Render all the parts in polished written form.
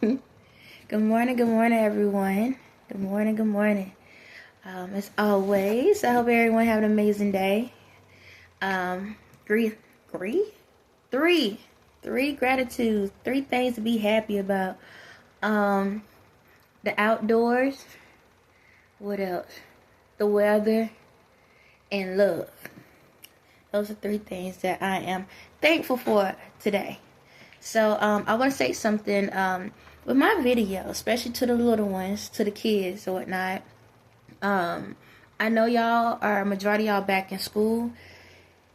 Good morning, everyone. Good morning, good morning. As always, I hope everyone have an amazing day. Um, three, three, three, three gratitudes, three things to be happy about. Um, the outdoors. What else? The weather and love. Those are three things that I am thankful for today. So I want to say something with my video, especially to the little ones, to the kids or whatnot. I know y'all are, majority of y'all back in school,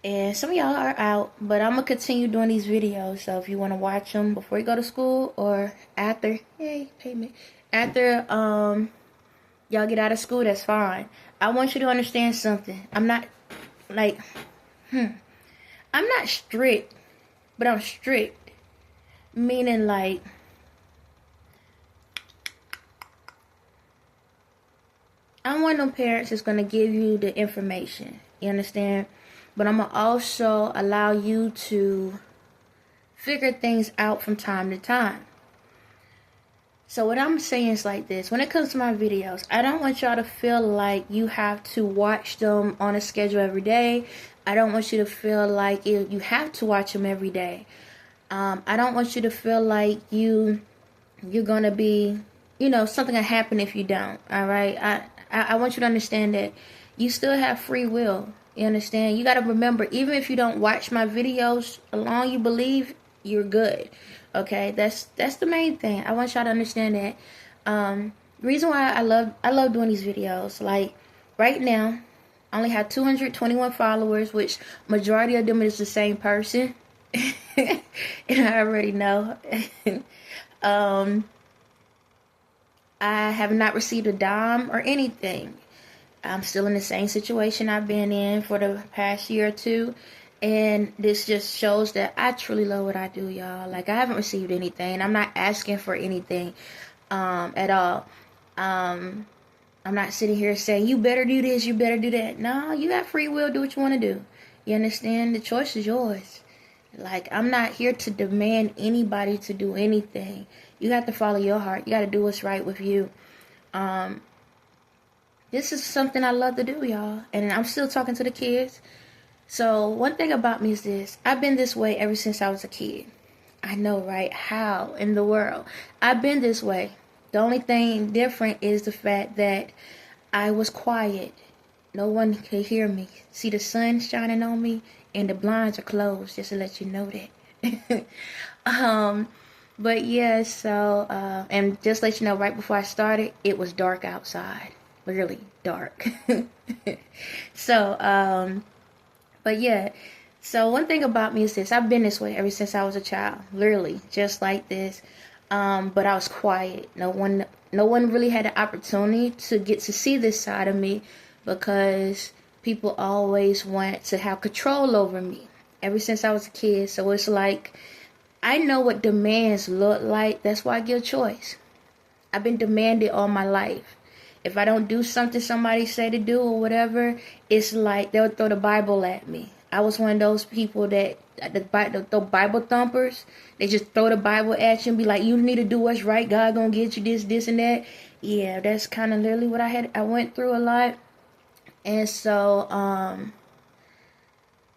and some of y'all are out, but I'm going to continue doing these videos. So if you want to watch them before you go to school or after, yay, payment, after y'all get out of school, that's fine. I want you to understand something. I'm not, like, I'm not strict, but I'm strict. Meaning, like, I'm one of them parents that's going to give you the information. You understand? But I'm going to also allow you to figure things out from time to time. So what I'm saying is like this. When it comes to my videos, I don't want y'all to feel like you have to watch them on a schedule every day. I don't want you to feel like you have to watch them every day. I don't want you to feel like you're gonna be, something will happen if you don't. All right. I want you to understand that you still have free will. You understand? You got to remember, even if you don't watch my videos, as long as you believe, you're good. Okay. That's the main thing. I want y'all to understand that. The reason why I love doing these videos, like right now, I only have 221 followers, which majority of them is the same person. And I already know. I have not received a dime or anything. I'm still in the same situation I've been in for the past year or two. And this just shows that I truly love what I do, y'all. Like, I haven't received anything. I'm not asking for anything at all. I'm not sitting here saying, you better do this, you better do that. No, you got free will. Do what you want to do. You understand? The choice is yours. Like, I'm not here to demand anybody to do anything. You have to follow your heart. You got to do what's right with you. This is something I love to do, y'all. And I'm still talking to the kids. So one thing about me is this. I've been this way ever since I was a kid. I know, right? How in the world? I've been this way. The only thing different is the fact that I was quiet. No one could hear me. See the sun shining on me, and the blinds are closed, just to let you know that. But yeah, so and just let you know, right before I started, it was dark outside, really dark. So but yeah, so one thing about me is this: I've been this way ever since I was a child, literally just like this. But I was quiet. No one really had the opportunity to get to see this side of me, because people always want to have control over me ever since I was a kid. So it's like, I know what demands look like. That's why I give choice. I've been demanded all my life. If I don't do something somebody say to do or whatever, it's like they'll throw the Bible at me. I was one of those people that the Bible thumpers. They just throw the Bible at you and be like, you need to do what's right. God gonna get you this, and that. Yeah, that's kind of literally what I went through a lot. And so,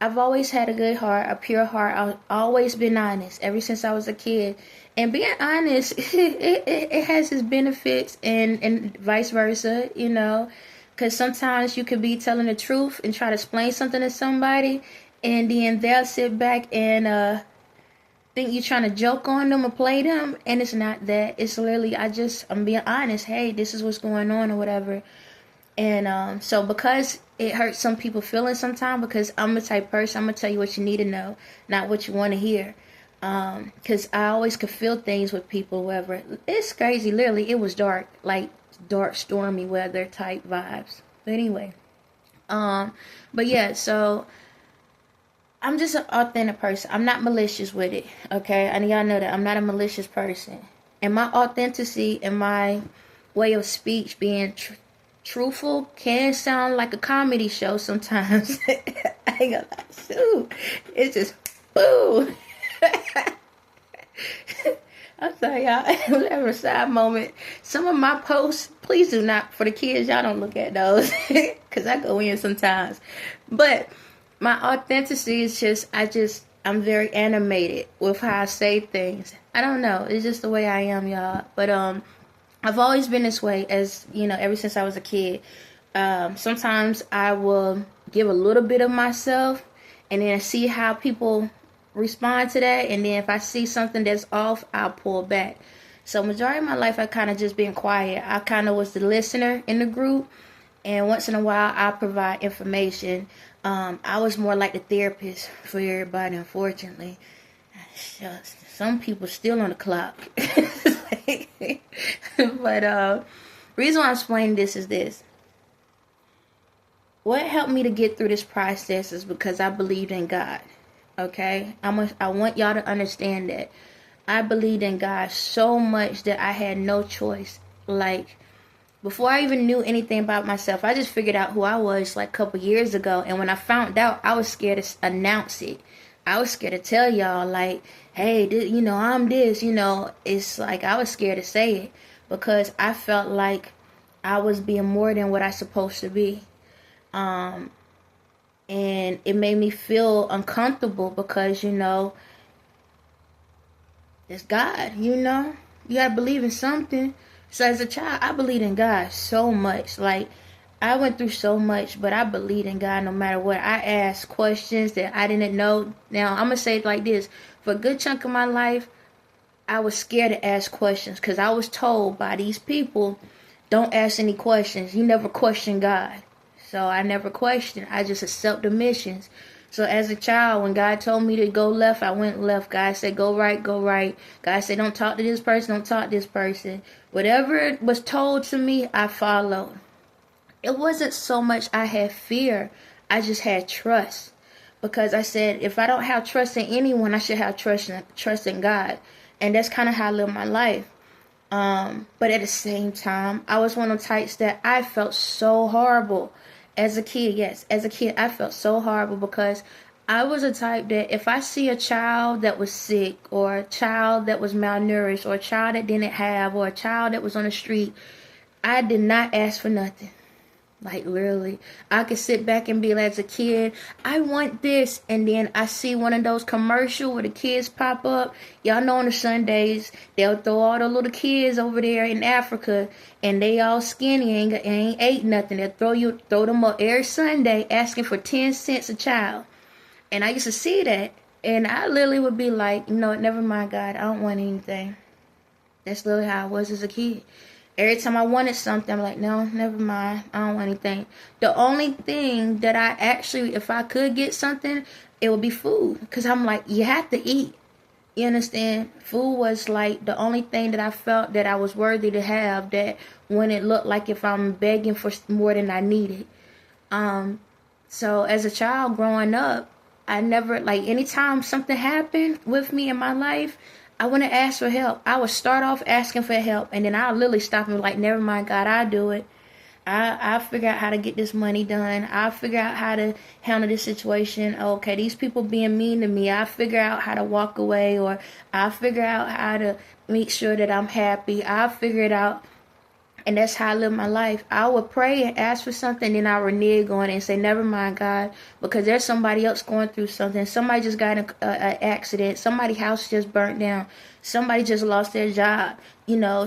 I've always had a good heart, a pure heart. I've always been honest ever since I was a kid. And being honest, it has its benefits and vice versa, Because sometimes you could be telling the truth and try to explain something to somebody, and then they'll sit back and think you're trying to joke on them or play them. And it's not that. It's literally, I'm being honest. Hey, this is what's going on or whatever. And so because it hurts some people feelings sometimes, because I'm the type of person, I'm going to tell you what you need to know, not what you want to hear. Because I always could feel things with people, whatever. It's crazy. Literally, it was dark, like dark, stormy weather type vibes. But anyway, but yeah, so I'm just an authentic person. I'm not malicious with it, okay? And y'all know that I'm not a malicious person. And my authenticity and my way of speech being truthful can sound like a comedy show sometimes. I ain't gonna lie. Shoot. It's just, boo. I'm sorry, y'all. I'm having a side moment. Some of my posts, please do not, for the kids, y'all don't look at those. Because I go in sometimes. But my authenticity is I'm very animated with how I say things. I don't know. It's just the way I am, y'all. But I've always been this way, as you know, ever since I was a kid. Sometimes I will give a little bit of myself and then see how people respond to that, and then if I see something that's off, I'll pull back. So majority of my life I kind of just been quiet. I kind of was the listener in the group, and once in a while I provide information. I was more like the therapist for everybody, unfortunately. Some people still on the clock. But reason why I'm explaining this is this. What helped me to get through this process is because I believed in God. Okay? I want y'all to understand that. I believed in God so much that I had no choice. Like, before I even knew anything about myself, I just figured out who I was like a couple years ago. And when I found out, I was scared to announce it. I was scared to tell y'all, like, hey, I'm this, It's like I was scared to say it because I felt like I was being more than what I supposed to be. And it made me feel uncomfortable because, it's God, You gotta believe in something. So as a child, I believed in God so much. Like, I went through so much, but I believed in God no matter what. I asked questions that I didn't know. Now, I'm going to say it like this. For a good chunk of my life, I was scared to ask questions because I was told by these people, don't ask any questions. You never question God. So I never questioned. I just accept the missions. So as a child, when God told me to go left, I went left. God said, go right, go right. God said, don't talk to this person, don't talk to this person. Whatever was told to me, I followed. It wasn't so much I had fear. I just had trust. Because I said, if I don't have trust in anyone, I should have trust in God. And that's kind of how I live my life. But at the same time, I was one of the types that I felt so horrible. As a kid, yes. As a kid, I felt so horrible because I was a type that if I see a child that was sick or a child that was malnourished or a child that didn't have or a child that was on the street, I did not ask for nothing. Like, literally, I could sit back and be like, as a kid, I want this. And then I see one of those commercials where the kids pop up. Y'all know on the Sundays, they'll throw all the little kids over there in Africa. And they all skinny and ain't ate nothing. They'll throw them up every Sunday asking for 10 cents a child. And I used to see that. And I literally would be like, never mind, God, I don't want anything. That's literally how I was as a kid. Every time I wanted something, I'm like, no, never mind. I don't want anything. The only thing that I actually, if I could get something, it would be food. Because I'm like, you have to eat. You understand? Food was like the only thing that I felt that I was worthy to have, that when it looked like if I'm begging for more than I needed. So as a child growing up, I never, like, anytime something happened with me in my life, I wouldn't ask for help. I would start off asking for help, and then I'll literally stop and be like, never mind, God, I'll do it. I'll figure out how to get this money done. I'll figure out how to handle this situation. Okay, these people being mean to me. I'll figure out how to walk away, or I'll figure out how to make sure that I'm happy. I'll figure it out. And that's how I live my life. I would pray and ask for something, then I would renege on it and say, never mind, God, because there's somebody else going through something. Somebody just got in an accident. Somebody's house just burnt down. Somebody just lost their job.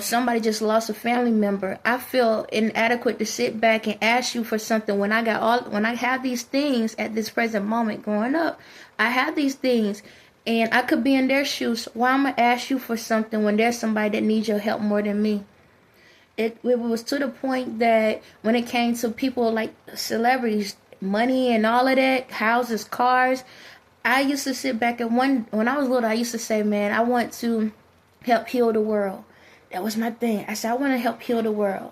Somebody just lost a family member. I feel inadequate to sit back and ask you for something when I have these things at this present moment growing up. I have these things, and I could be in their shoes. Why am I gonna ask you for something when there's somebody that needs your help more than me? It was to the point that when it came to people like celebrities, money and all of that, houses, cars, I used to sit back and when I was little, I used to say, man, I want to help heal the world. That was my thing. I said, I want to help heal the world.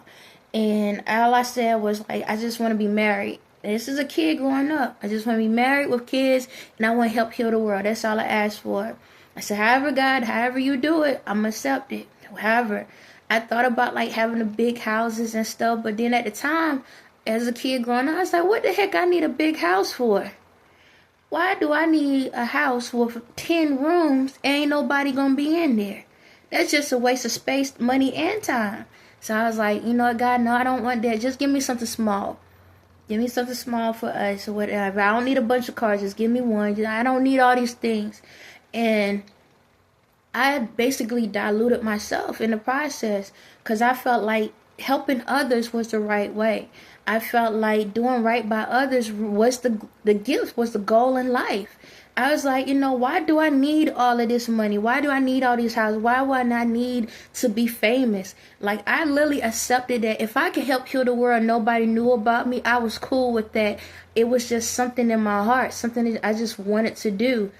And all I said was, like, I just want to be married. This is a kid growing up. I just want to be married with kids, and I want to help heal the world. That's all I asked for. I said, however, God, however you do it, I'm going to accept it. However, I thought about, like, having the big houses and stuff, but then at the time, as a kid growing up, I was like, what the heck I need a big house for? Why do I need a house with 10 rooms and ain't nobody gonna be in there? That's just a waste of space, money, and time. So I was like, you know what, God, no, I don't want that. Just give me something small. Give me something small for us or whatever. I don't need a bunch of cars. Just give me one. I don't need all these things. And I basically diluted myself in the process because I felt like helping others was the right way. I felt like doing right by others was the gift, was the goal in life. I was like, you know, why do I need all of this money? Why do I need all these houses? Why would I not need to be famous? Like, I literally accepted that if I could help heal the world and nobody knew about me, I was cool with that. It was just something in my heart, something that I just wanted to do.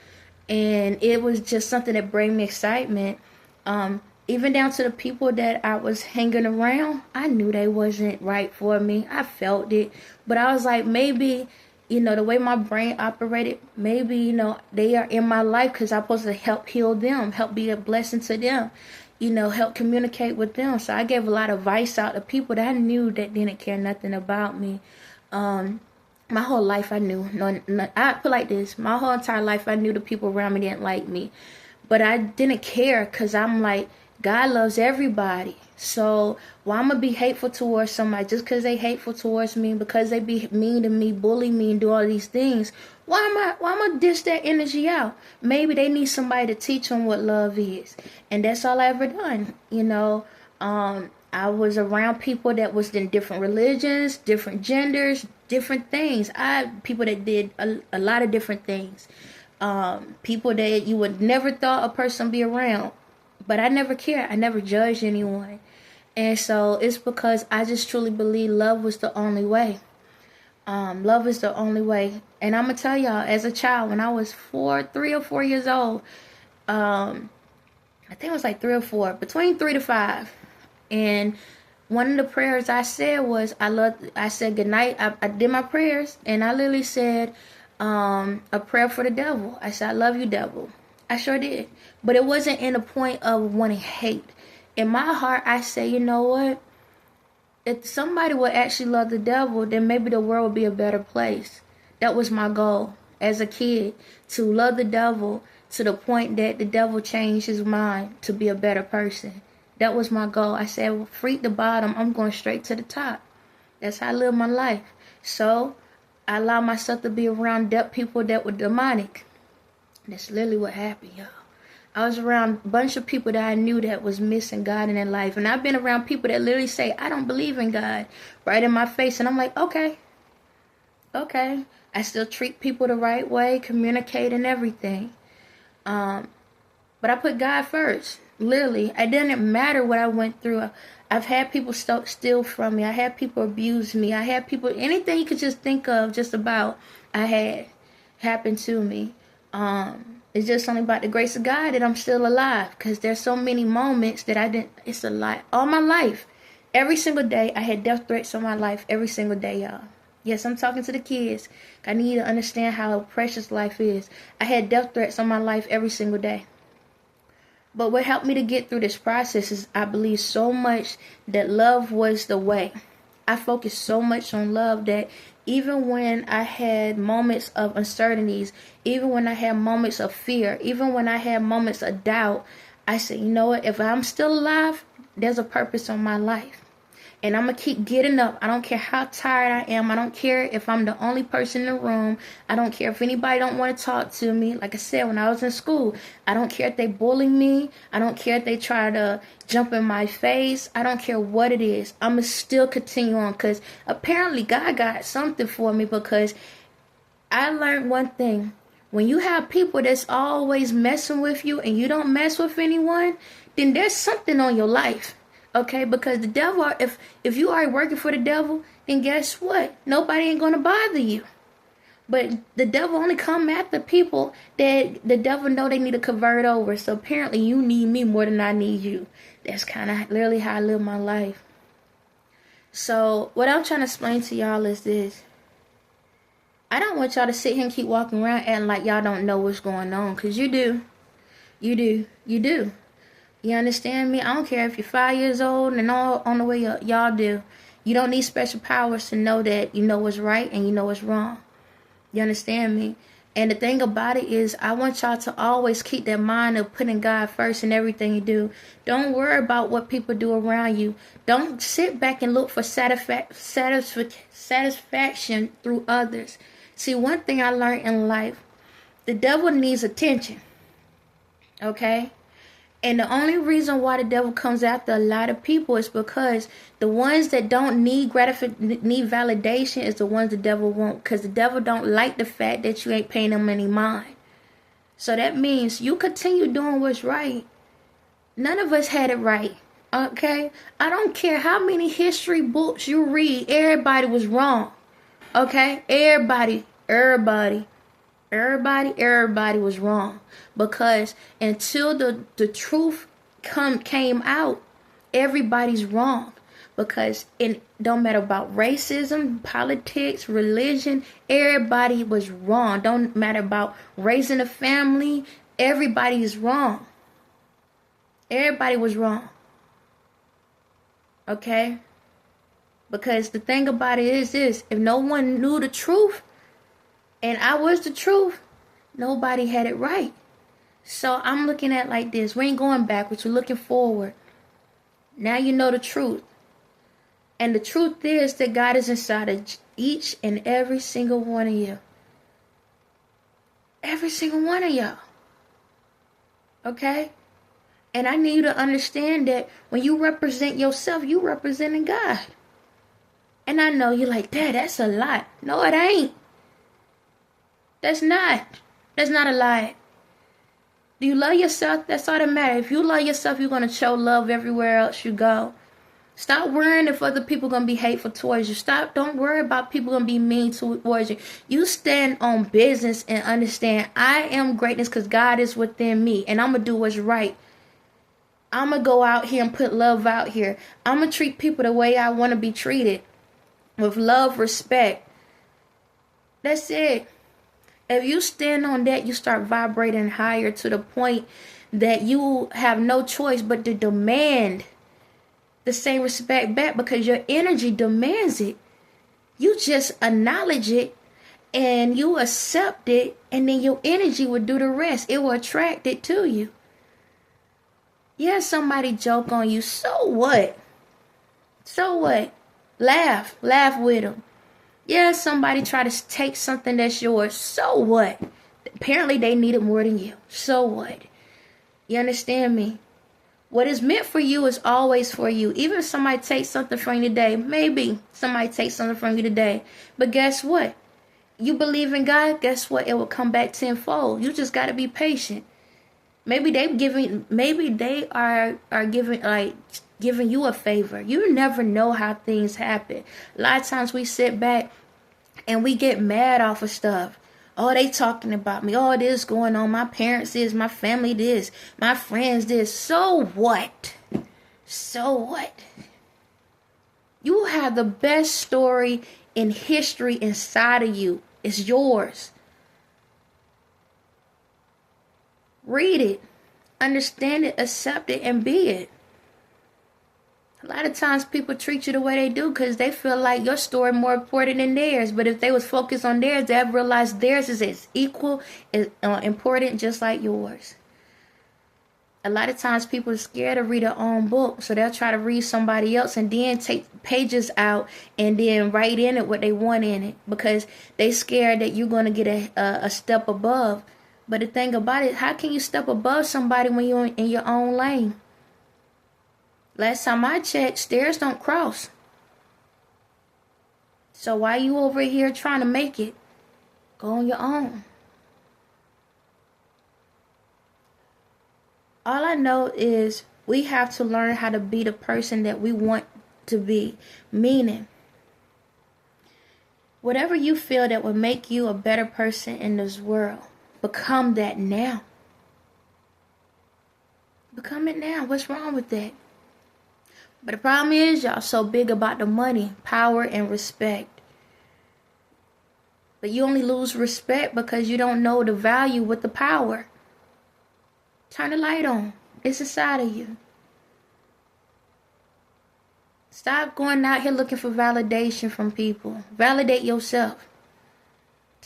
And it was just something that brought me excitement. Even down to the people that I was hanging around, I knew they wasn't right for me. I felt it. But I was like, maybe, you know, the way my brain operated, maybe, you know, they are in my life because I'm supposed to help heal them, help be a blessing to them, you know, help communicate with them. So I gave a lot of advice out to people that I knew that didn't care nothing about me. My whole life I knew. No, I put like this. My whole entire life I knew the people around me didn't like me. But I didn't care because I'm like, God loves everybody. So why I'm going to be hateful towards somebody just because they hateful towards me, because they be mean to me, bully me, and do all these things? Why am I going to dish that energy out? Maybe they need somebody to teach them what love is. And that's all I ever done. You know, I was around people that was in different religions, different genders, different things. People that did a lot of different things. People that you would never thought a person be around. But I never cared. I never judged anyone. And so it's because I just truly believe love was the only way. Love is the only way. And I'm going to tell y'all, as a child, when I was 3 or 4 years old, I think it was like 3 or 4, between 3 to 5. And one of the prayers I said was, I said goodnight. I did my prayers, and I literally said a prayer for the devil. I said, I love you, devil. I sure did. But it wasn't in a point of wanting hate. In my heart, I say, you know what? If somebody would actually love the devil, then maybe the world would be a better place. That was my goal as a kid, to love the devil to the point that the devil changed his mind to be a better person. That was my goal. I said, well, freak the bottom, I'm going straight to the top. That's how I live my life. So I allowed myself to be around people that were demonic. That's literally what happened, y'all. I was around a bunch of people that I knew that was missing God in their life. And I've been around people that literally say, I don't believe in God, right in my face. And I'm like, okay. I still treat people the right way, communicate and everything. But I put God first. Literally. It didn't matter what I went through. I've had people steal from me. I had people abuse me. I had people, anything you could just think of, just about, I had happened to me. It's just only about the grace of God that I'm still alive, because there's so many moments that it's a lot. All my life, every single day, I had death threats on my life, every single day, y'all. Yes, I'm talking to the kids. I need to understand how precious life is. I had death threats on my life every single day. But what helped me to get through this process is I believe so much that love was the way. I focused so much on love that even when I had moments of uncertainties, even when I had moments of fear, even when I had moments of doubt, I said, you know what? If I'm still alive, there's a purpose on my life. And I'm going to keep getting up. I don't care how tired I am. I don't care if I'm the only person in the room. I don't care if anybody don't want to talk to me. Like I said, when I was in school, I don't care if they bully me. I don't care if they try to jump in my face. I don't care what it is. I'm going to still continue on, because apparently God got something for me, because I learned one thing. When you have people that's always messing with you and you don't mess with anyone, then there's something on your life. Okay, because the devil, if you are working for the devil, then guess what? Nobody ain't going to bother you. But the devil only come after people that the devil know they need to convert over. So apparently you need me more than I need you. That's kind of literally how I live my life. So what I'm trying to explain to y'all is this. I don't want y'all to sit here and keep walking around acting like y'all don't know what's going on. Because you do. You do. You do. You understand me? I don't care if you're 5 years old and all on the way y'all do. You don't need special powers to know that you know what's right and you know what's wrong. You understand me? And the thing about it is, I want y'all to always keep that mind of putting God first in everything you do. Don't worry about what people do around you. Don't sit back and look for satisfaction through others. See, one thing I learned in life, the devil needs attention. Okay? And the only reason why the devil comes after a lot of people is because the ones that don't need need validation is the ones the devil won't. Because the devil don't like the fact that you ain't paying them any mind. So that means you continue doing what's right. None of us had it right. Okay? I don't care how many history books you read. Everybody was wrong. Okay? Everybody was wrong, because until the truth came out, everybody's wrong, because it don't matter about racism, politics, religion, everybody was wrong. Don't matter about raising a family, everybody is wrong. Everybody was wrong. Okay? Because the thing about it is this, if no one knew the truth, and I was the truth, nobody had it right. So I'm looking at it like this. We ain't going backwards. We're looking forward. Now you know the truth. And the truth is that God is inside of each and every single one of you. Every single one of y'all. Okay? And I need you to understand that when you represent yourself, you representing God. And I know you're like, Dad, that's a lot. No, it ain't. That's not a lie. Do you love yourself? That's all that matters. If you love yourself, you're going to show love everywhere else you go. Stop worrying if other people are going to be hateful towards you. Don't worry about people going to be mean towards you. You stand on business and understand, I am greatness because God is within me. And I'm going to do what's right. I'm going to go out here and put love out here. I'm going to treat people the way I want to be treated. With love, respect. That's it. If you stand on that, you start vibrating higher to the point that you have no choice but to demand the same respect back, because your energy demands it. You just acknowledge it and you accept it, and then your energy will do the rest. It will attract it to you. Yeah, somebody joke on you. So what? So what? Laugh with them. Yeah, somebody try to take something that's yours. So what? Apparently they need it more than you. So what? You understand me? What is meant for you is always for you. Even if somebody takes something from you today, maybe somebody takes something from you today. But guess what? You believe in God, guess what? It will come back tenfold. You just got to be patient. Maybe they are giving you a favor. You never know how things happen. A lot of times we sit back and we get mad off of stuff. Oh, they talking about me. Oh, this going on. My parents this, my family this, my friends this. So what? So what? You have the best story in history inside of you. It's yours. Read it. Understand it. Accept it. And be it. A lot of times people treat you the way they do because they feel like your story more important than theirs. But if they was focused on theirs, they'd realize theirs is as equal, as important, just like yours. A lot of times people are scared to read their own book, so they'll try to read somebody else and then take pages out and then write in it what they want in it, because they scared that you're going to get a step above. But the thing about it, how can you step above somebody when you're in your own lane? Last time I checked, stairs don't cross. So why you over here trying to make it? Go on your own. All I know is we have to learn how to be the person that we want to be. Meaning, whatever you feel that would make you a better person in this world, become that now. Become it now. What's wrong with that? But the problem is y'all so big about the money, power, and respect. But you only lose respect because you don't know the value with the power. Turn the light on. It's inside of you. Stop going out here looking for validation from people. Validate yourself.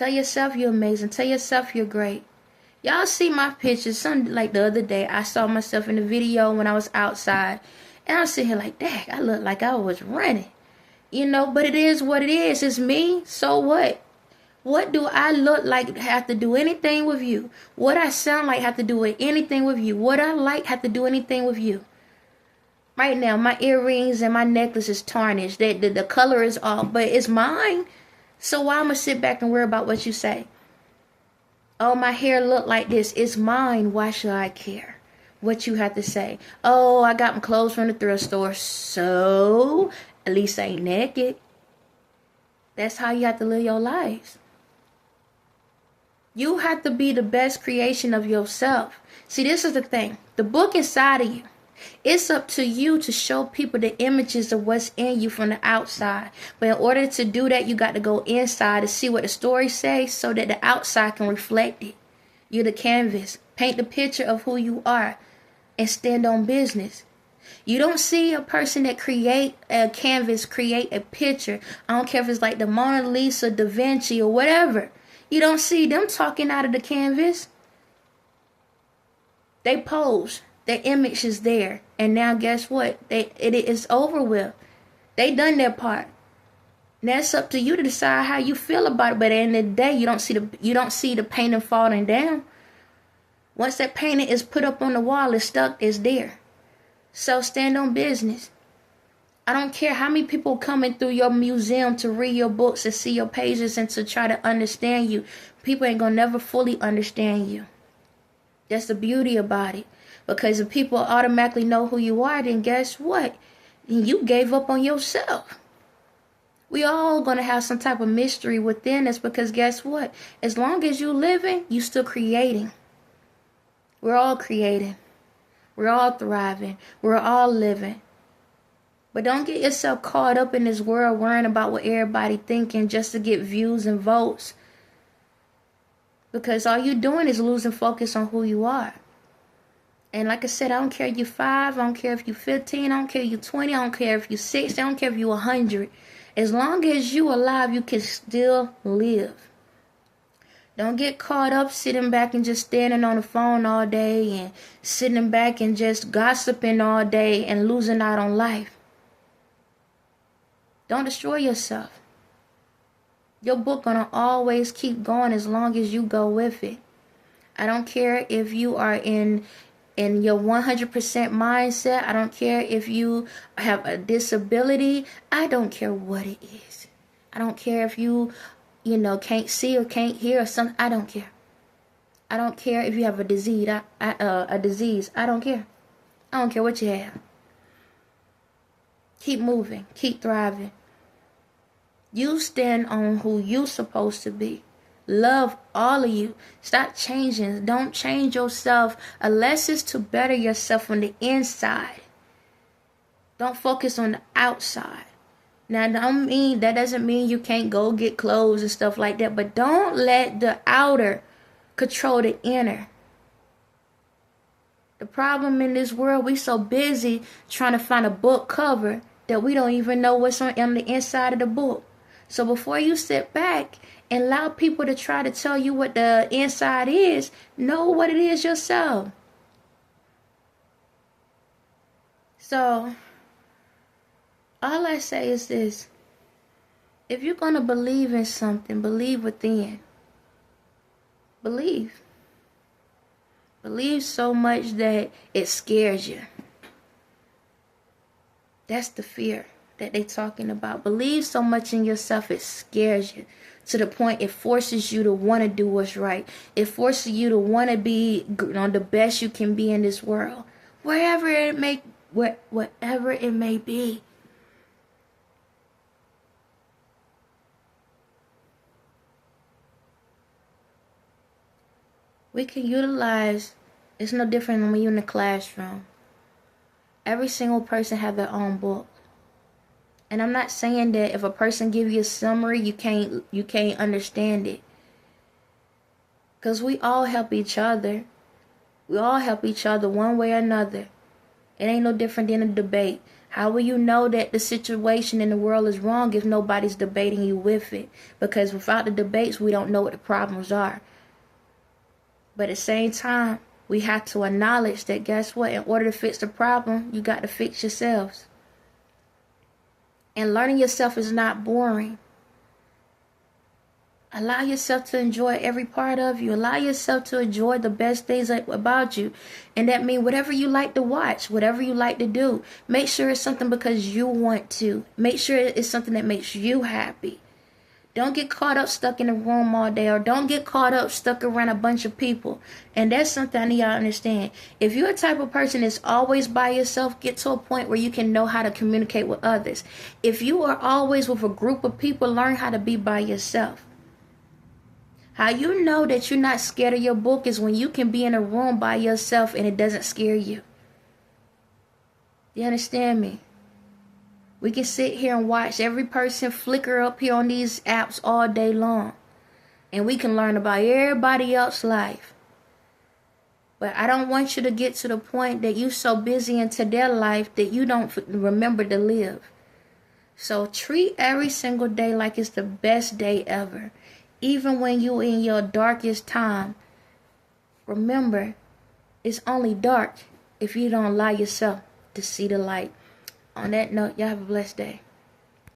Tell yourself you're amazing. Tell yourself you're great. Y'all see my pictures. Some like the other day, I saw myself in the video when I was outside. And I was sitting here like, dang, I look like I was running. You know, but it is what it is. It's me. So what? What do I look like have to do anything with you? What I sound like have to do with anything with you? What I like have to do anything with you? Right now, my earrings and my necklace is tarnished. The color is off, but it's mine. So why am I going to sit back and worry about what you say? Oh, my hair look like this. It's mine. Why should I care what you have to say? Oh, I got my clothes from the thrift store. So, at least I ain't naked. That's how you have to live your lives. You have to be the best creation of yourself. See, this is the thing. The book inside of you. It's up to you to show people the images of what's in you from the outside. But in order to do that, you got to go inside to see what the story says so that the outside can reflect it. You're the canvas. Paint the picture of who you are and stand on business. You don't see a person that create a canvas, create a picture. I don't care if it's like the Mona Lisa, Da Vinci, or whatever. You don't see them talking out of the canvas. They pose. Their image is there. And now guess what? It is over with. They done their part. Now it's up to you to decide how you feel about it. But at the end of the day, you don't see the painting falling down. Once that painting is put up on the wall, it's stuck, it's there. So stand on business. I don't care how many people coming through your museum to read your books and see your pages and to try to understand you. People ain't gonna never fully understand you. That's the beauty about it. Because if people automatically know who you are, then guess what? You gave up on yourself. We all gonna have some type of mystery within us because guess what? As long as you living, you still creating. We're all creating. We're all thriving. We're all living. But don't get yourself caught up in this world worrying about what everybody thinking just to get views and votes. Because all you're doing is losing focus on who you are. And like I said, I don't care if you're 5, I don't care if you're 15, I don't care if you're 20, I don't care if you're 60, I don't care if you're 100. As long as you're alive, you can still live. Don't get caught up sitting back and just standing on the phone all day and sitting back and just gossiping all day and losing out on life. Don't destroy yourself. Your book gonna always keep going as long as you go with it. I don't care if you are in your 100% mindset. I don't care if you have a disability. I don't care what it is. I don't care if you can't see or can't hear or something. I don't care. I don't care if you have a disease. A disease. I don't care. I don't care what you have. Keep moving. Keep thriving. You stand on who you supposed to be. Love all of you. Stop changing. Don't change yourself unless it's to better yourself on the inside. Don't focus on the outside. Now, that doesn't mean you can't go get clothes and stuff like that. But don't let the outer control the inner. The problem in this world, we so busy trying to find a book cover that we don't even know what's on the inside of the book. So before you sit back and allow people to try to tell you what the inside is, know what it is yourself. So, all I say is this. If you're going to believe in something, believe within. Believe. Believe so much that it scares you. That's the fear that they're talking about. Believe so much in yourself it scares you to the point it forces you to want to do what's right. It forces you to want to be the best you can be in this world, whatever it may be. We can utilize. It's no different than when you're in the classroom. Every single person have their own book. And I'm not saying that if a person give you a summary, you can't understand it. Because we all help each other. We all help each other one way or another. It ain't no different than a debate. How will you know that the situation in the world is wrong if nobody's debating you with it? Because without the debates, we don't know what the problems are. But at the same time, we have to acknowledge that, guess what? In order to fix the problem, you got to fix yourselves. And learning yourself is not boring. Allow yourself to enjoy every part of you. Allow yourself to enjoy the best things about you. And that means whatever you like to watch, whatever you like to do, make sure it's something because you want to. Make sure it's something that makes you happy. Don't get caught up stuck in a room all day, or don't get caught up stuck around a bunch of people. And that's something I need y'all to understand. If you're a type of person that's always by yourself, get to a point where you can know how to communicate with others. If you are always with a group of people, learn how to be by yourself. How you know that you're not scared of your book is when you can be in a room by yourself and it doesn't scare you. You understand me? We can sit here and watch every person flicker up here on these apps all day long. And we can learn about everybody else's life. But I don't want you to get to the point that you're so busy into their life that you don't remember to live. So treat every single day like it's the best day ever. Even when you're in your darkest time, remember, it's only dark if you don't allow yourself to see the light. On that note, y'all have a blessed day.